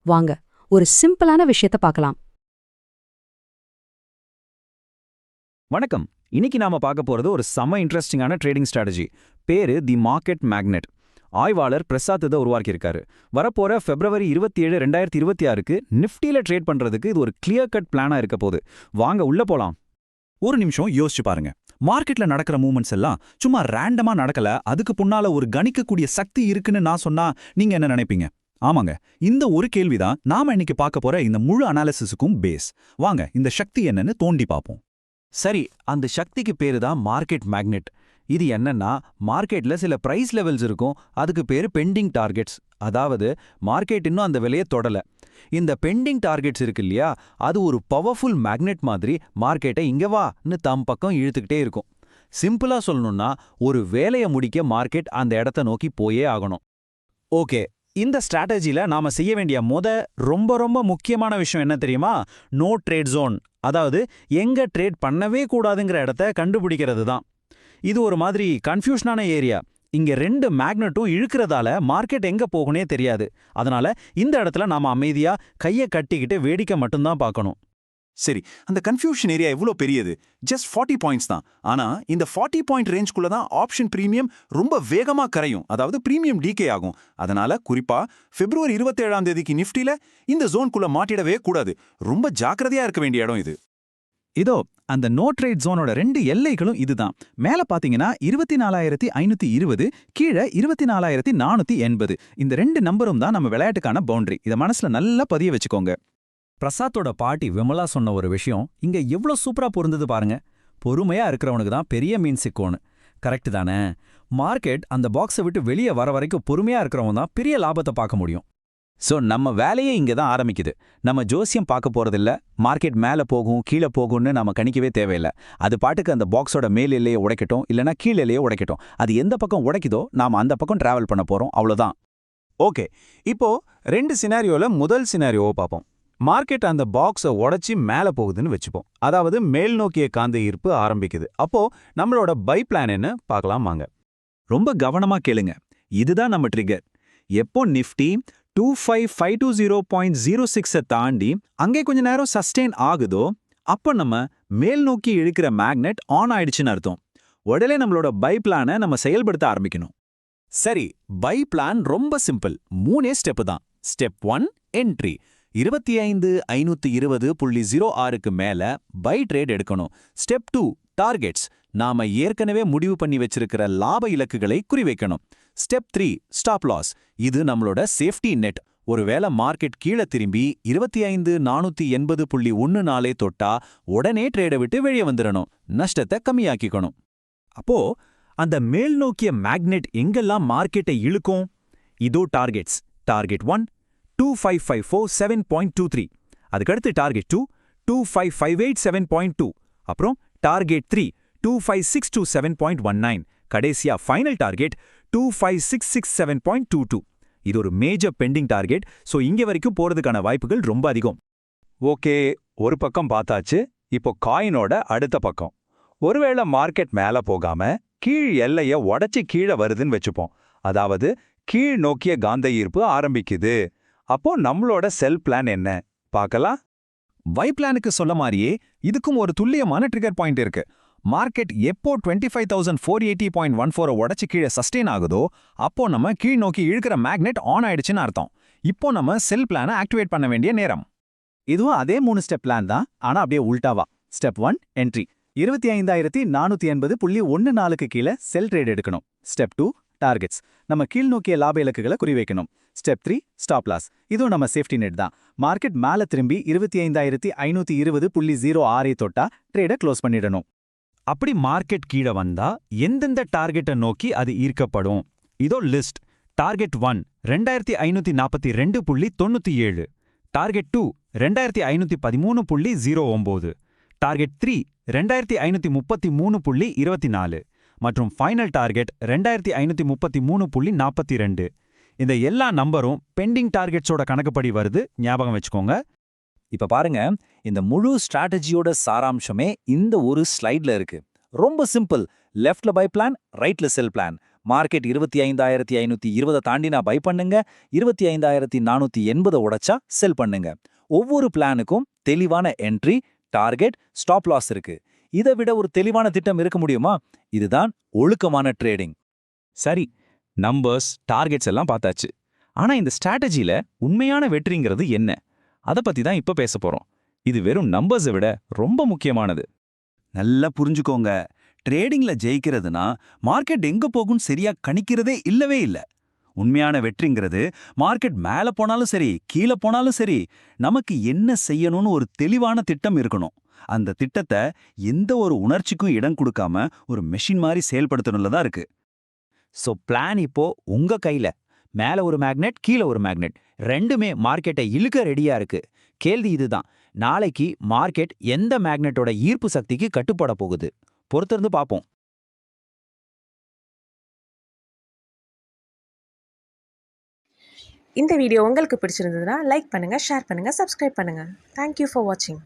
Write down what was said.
வாங்க ஒரு சிம்பிளான விஷயத்த பார்க்கலாம். வணக்கம். இன்னைக்கு நாம பார்க்க போறது ஒரு செம்ம இன்ட்ரெஸ்டிங்கான ட்ரேடிங் ஸ்ட்ராட்டஜி. பேரு தி மார்க்கெட் மேக்னெட். ஆய்வாளர் பிரசாத் இதை உருவாக்கியிருக்காரு. வரப்போற February 27, 2026க்கு நிஃப்டியில ட்ரேட் பண்றதுக்கு இது ஒரு கிளியர் கட் பிளானா இருக்க போகுது. வாங்க உள்ள போலாம். ஒரு நிமிஷம் யோசிச்சு பாருங்க. மார்க்கெட்ல நடக்கிற மூவ்மெண்ட்ஸ் எல்லாம் சும்மா ரேண்டமா நடக்கல, அதுக்கு பின்னால ஒரு கணிக்கக்கூடிய சக்தி இருக்குன்னு நான் சொன்னா நீங்க என்ன நினைப்பீங்க? ஆமாங்க, இந்த ஒரு கேள்விதான் நாம இன்னைக்கு பார்க்க போற இந்த முழு அனாலிசிஸுக்கும் பேஸ். வாங்க இந்த சக்தி என்னன்னு தோண்டி பார்ப்போம். சரி, அந்த சக்திக்கு பேரு தான் மார்க்கெட் மேக்னெட். இது என்னன்னா, மார்க்கெட்ல சில பிரைஸ் லெவல்ஸ் இருக்கும், அதுக்கு பேரு பெண்டிங் டார்கெட்ஸ். அதாவது மார்க்கெட் இன்னும் அந்த விலையை தொடல. இந்த பெண்டிங் டார்கெட்ஸ் இருக்கு இல்லையா, அது ஒரு பவர்ஃபுல் மேக்னெட் மாதிரி மார்க்கெட்டை இங்க வான்னு தம் பக்கம் இழுத்துக்கிட்டே இருக்கும். சிம்பிளா சொல்லணும்னா, ஒரு வேலையை முடிக்க மார்க்கெட் அந்த இடத்த நோக்கி போயே ஆகணும். ஓகே, இந்த ஸ்ட்ராட்டஜில நாம செய்ய வேண்டிய ரொம்ப ரொம்ப முக்கியமான விஷயம் என்ன தெரியுமா? நோ ட்ரேட் ஜோன், அதாவது எங்க ட்ரேட் பண்ணவே கூடாதுங்கிற இடத்த கண்டுபிடிக்கிறது தான். இது ஒரு மாதிரி கன்ஃபியூஷனான ஏரியா. இங்க ரெண்டு மேக்னெட்டும் இழுக்கிறதால மார்க்கெட் எங்க போகுனே தெரியாது. அதனால இந்த இடத்துல நாம அமைதியா கையை கட்டிக்கிட்டு வேடிக்கை மட்டும்தான் பார்க்கணும். சரி, அந்த கன்ஃபியூஷன் ஏரியா எவ்வளோ பெரியது? ஜஸ்ட் 40 பாயிண்ட்ஸ் தான். ஆனா இந்த 40 பாயிண்ட் ரேஞ்ச்குள்ள தான் ஆப்ஷன் பிரீமியம் ரொம்ப வேகமா கரையும், அதாவது பிரீமியம் டீகே ஆகும். அதனால குறிப்பா February 27ஆம் தேதிக்கு நிஃப்டில இந்த ஜோன்குள்ள மாட்டிடவே கூடாது. ரொம்ப ஜாக்கிரதையா இருக்க வேண்டிய இடம் இது. இதோ அந்த நோ ட்ரேட் ஜோனோட ரெண்டு எல்லைகளும் இதுதான். மேல பாத்தீங்கன்னா 24,520, கீழே 24,480. இந்த ரெண்டு நம்பரும் தான் நம்ம விளையாட்டுக்கான பவுண்டரி. இதை மனசுல நல்லா பதிய வச்சுக்கோங்க. பிரசாத்தோட பாட்டி விமலா சொன்ன ஒரு விஷயம் இங்க எவ்வளோ சூப்பரா பொருந்தது பாருங்க. பொறுமையா இருக்கிறவனுக்கு தான் பெரிய மீன் சிக்கோன்னு. கரெக்ட் தானே? மார்க்கெட் அந்த பாக்ஸை விட்டு வெளியே வர வரைக்கும் பொறுமையா இருக்கிறவன் தான் பெரிய லாபத்தை பார்க்க முடியும். ஸோ நம்ம வேலையே இங்கே தான் ஆரம்பிக்குது. நம்ம ஜோசியம் பார்க்க போறதில்ல, மார்க்கெட் மேலே போகும் கீழே போகும்னு நம்ம கணிக்கவே தேவையில்லை. அது பாட்டுக்கு அந்த பாக்ஸோட மேல் எல்லையை உடைக்கட்டும், இல்லைனா கீழ் எல்லையை உடைக்கட்டும். அது எந்த பக்கம் உடைக்குதோ நாம அந்த பக்கம் டிராவல் பண்ண போறோம், அவ்வளோதான். ஓகே, இப்போ ரெண்டு சினாரியோல முதல் சினாரியோவை பார்ப்போம். மார்க்கெட் அந்த பாக்ஸை உடைச்சி மேலே போகுதுன்னு வச்சுப்போம். அதாவது மேல் நோக்கிய காந்த ஈர்ப்பு ஆரம்பிக்குது. அப்போ நம்மளோட பை பிளான் என்ன பார்க்கலாம் வாங்க. ரொம்ப கவனமா கேளுங்க, இதுதான் நம்ம ட்ரிகர். எப்போ நிஃப்டி 25520.06 தாண்டி அங்கே கொஞ்ச நேரம் சஸ்டெயின் ஆகுதோ அப்போ நம்ம மேல் நோக்கி இழுக்கிற மேக்னெட் ஆன் ஆயிடுச்சுன்னு அர்த்தம். உடனே நம்மளோட பை பிளானை நம்ம செயல்படுத்த ஆரம்பிக்கணும். சரி, பை பிளான் ரொம்ப சிம்பிள். 3 ஸ்டெப் தான். Step 1, entry. 25,520.06க்கு மேல பை ட்ரேட் எடுக்கணும். Step 2, targets. நாம ஏற்கனவே முடிவு பண்ணி வச்சிருக்கிற லாப இலக்குகளை குறிவைக்கணும். Step 3, stop loss. இது நம்மளோட சேஃப்டி நெட். ஒருவேளை மார்க்கெட் கீழே திரும்பி 25,480.14 தொட்டா உடனே ட்ரேடை விட்டு வெளியே வந்துடணும், நஷ்டத்தை கம்மியாக்கிக்கணும். அப்போ அந்த மேல் நோக்கிய மேக்னெட் எங்கெல்லாம் மார்க்கெட்டை இழுக்கும்? இதோ டார்கெட்ஸ். டார்கெட் 1 25,547.23. அதுக்கடுத்து டார்கெட் 2 25,587.2. அப்புறம் டார்கெட் 3 25,627.19. கடைசியா ஃபைனல் டார்கெட் 25,667.22. இது ஒரு மேஜர் பெண்டிங் டார்கெட். ஸோ இங்கே வரைக்கும் போறதுக்கான வாய்ப்புகள் ரொம்ப அதிகம். ஓகே, ஒரு பக்கம் பார்த்தாச்சு. இப்போ காயினோட அடுத்த பக்கம். ஒருவேளை மார்க்கெட் மேலே போகாம கீழ் எல்லையை உடைச்சி கீழே வருதுன்னு வச்சுப்போம். அதாவது கீழ் நோக்கிய காந்த ஈர்ப்பு ஆரம்பிக்குது. அப்போ நம்மளோட செல் பிளான் என்ன பார்க்கலாம். வை பிளானுக்கு சொல்ல மாதிரியே இதுக்கும் ஒரு துல்லியமான ட்ரிகர் பாயிண்ட் இருக்கு. மார்க்கெட் எப்போ 25,480.14 உடைச்சு கீழே சஸ்டெயின் ஆகுதோ அப்போ நம்ம கீழ் நோக்கி இழுக்கிற மேக்னெட் ஆன் ஆயிடுச்சுன்னு அர்த்தம். இப்போ நம்ம செல் பிளானை ஆக்டிவேட் பண்ண வேண்டிய நேரம். இதுவும் அதே 3 ஸ்டெப் பிளான் தான், ஆனா அப்படியே உல்டாவா. Step 1, entry. 25,480.14க்கு கீழே செல் ட்ரேட் எடுக்கணும். Step 2, targets. நம்ம கீழ் நோக்கிய லாப இலக்குகளை குறிவைக்கணும். Step 3, stop loss. இதுவும் நம்ம சேஃப்டி நெட் தான். மார்க்கெட் மேல திரும்பி 25,520.06 தொட்டா ட்ரேடை க்ளோஸ் பண்ணிடணும். அப்படி மார்க்கெட் கீழே வந்தா எந்தெந்த டார்கெட்டை நோக்கி அது ஈர்க்கப்படும்? இதோ லிஸ்ட். டார்கெட் 1 2542.97. டார்கெட் 2 2513.09. டார்கெட் 3 2533.24. மற்றும் ஃபைனல் டார்கெட் 2533.42. இந்த எல்லா நம்பரும் பெண்டிங் டார்கெட்ஸோட கணக்குப்படி வருது, ஞாபகம் வச்சுக்கோங்க. இப்ப பாருங்க, இந்த முழு ஸ்ட்ராட்டஜியோட சாராம்சமே இந்த ஒரு ஸ்லைட்ல இருக்கு. ரொம்ப சிம்பிள். லெஃப்ட்ல பை பிளான், ரைட்ல செல் பிளான். மார்க்கெட் 25,520 தாண்டினா பை பண்ணுங்க, 25,480 உடைச்சா செல் பண்ணுங்க. ஒவ்வொரு பிளானுக்கும் தெளிவான என்ட்ரி, டார்கெட், ஸ்டாப் லாஸ் இருக்கு. இதை விட ஒரு தெளிவான திட்டம் இருக்க முடியுமா? இதுதான் ஒழுக்கமான ட்ரேடிங். சரி, நம்பர்ஸ், டார்கெட்ஸ் எல்லாம் பார்த்தாச்சு. ஆனா இந்த ஸ்ட்ராட்டஜில உண்மையான வெற்றிங்கிறது என்ன? அத பத்தி தான் இப்ப பேச போறோம். இது வெறும் நம்பர்ஸை விட ரொம்ப முக்கியமானது. நல்லா புரிஞ்சுக்கோங்க. ட்ரேடிங்ல ஜெயிக்கிறதுனா மார்க்கெட் எங்க போகும்னு சரியா கணிக்கிறதே இல்லவே இல்ல. உண்மையான வெற்றிங்கிறது மார்க்கெட் மேல போனாலும் சரி கீழே போனாலும் சரி நமக்கு என்ன செய்யணும்னு ஒரு தெளிவான திட்டம் இருக்கணும். அந்த திட்டத்தை எந்த ஒரு உணர்ச்சிக்கும் இடம் கொடுக்காம ஒரு மெஷின் மாதிரி செயல்படுத்தணும்ல தான் இருக்கு. ஸோ பிளான் இப்போ உங்க கையில. மேல ஒரு மேக்னெட், கீழே ஒரு மேக்னெட், ரெண்டுமே மார்க்கெட்டை இழுக்க ரெடியா இருக்கு. கேள்வி இதுதான், நாளைக்கு மார்க்கெட் எந்த மேக்னெட்டோட ஈர்ப்பு சக்திக்கு கட்டுப்பட போகுது? பொறுத்திருந்து பார்ப்போம். இந்த வீடியோ உங்களுக்கு பிடிச்சிருந்ததுன்னா லைக் பண்ணுங்கள், ஷேர் பண்ணுங்கள், சப்ஸ்கிரைப் பண்ணுங்கள். தேங்க்யூ ஃபார் வாட்சிங்.